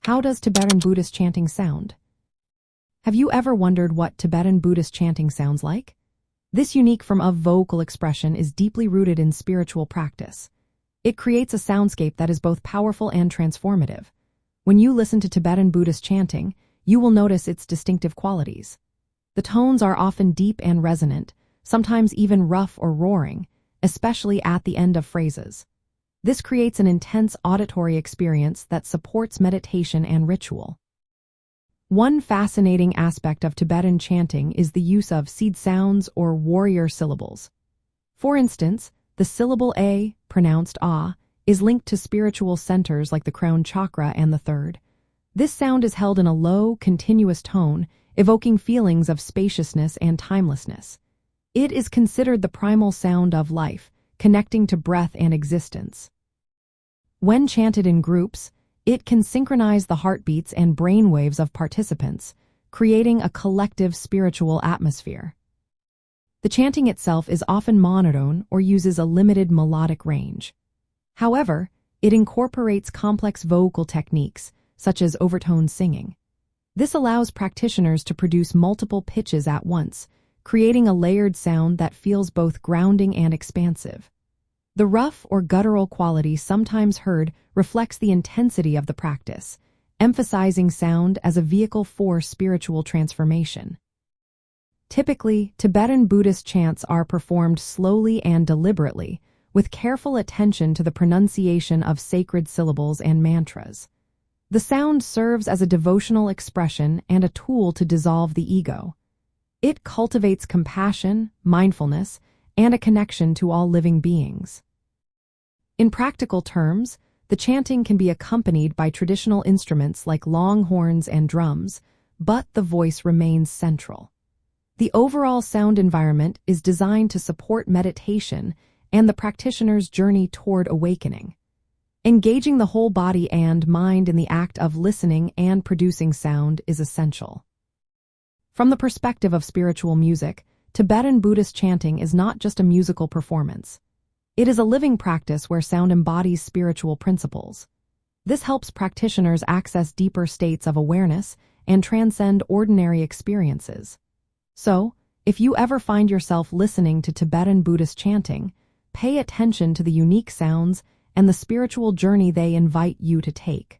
How does Tibetan Buddhist chanting sound? Have you ever wondered what Tibetan Buddhist chanting sounds like? This unique form of vocal expression is deeply rooted in spiritual practice. It creates a soundscape that is both powerful and transformative. When you listen to Tibetan Buddhist chanting, you will notice its distinctive qualities. The tones are often deep and resonant, sometimes even rough or roaring, especially at the end of phrases. This creates an intense auditory experience that supports meditation and ritual. One fascinating aspect of Tibetan chanting is the use of seed sounds or warrior syllables. For instance, the syllable A, pronounced ah, is linked to spiritual centers like the crown chakra and the third. This sound is held in a low, continuous tone, evoking feelings of spaciousness and timelessness. It is considered the primal sound of life, connecting to breath and existence. When chanted in groups, it can synchronize the heartbeats and brainwaves of participants, creating a collective spiritual atmosphere. The chanting itself is often monotone or uses a limited melodic range. However, it incorporates complex vocal techniques, such as overtone singing. This allows practitioners to produce multiple pitches at once, creating a layered sound that feels both grounding and expansive. The rough or guttural quality sometimes heard reflects the intensity of the practice, emphasizing sound as a vehicle for spiritual transformation. Typically, Tibetan Buddhist chants are performed slowly and deliberately, with careful attention to the pronunciation of sacred syllables and mantras. The sound serves as a devotional expression and a tool to dissolve the ego. It cultivates compassion, mindfulness, and a connection to all living beings. In practical terms, the chanting can be accompanied by traditional instruments like long horns and drums, but the voice remains central. The overall sound environment is designed to support meditation and the practitioner's journey toward awakening. Engaging the whole body and mind in the act of listening and producing sound is essential. From the perspective of spiritual music, Tibetan Buddhist chanting is not just a musical performance. It is a living practice where sound embodies spiritual principles. This helps practitioners access deeper states of awareness and transcend ordinary experiences. So, if you ever find yourself listening to Tibetan Buddhist chanting, pay attention to the unique sounds and the spiritual journey they invite you to take.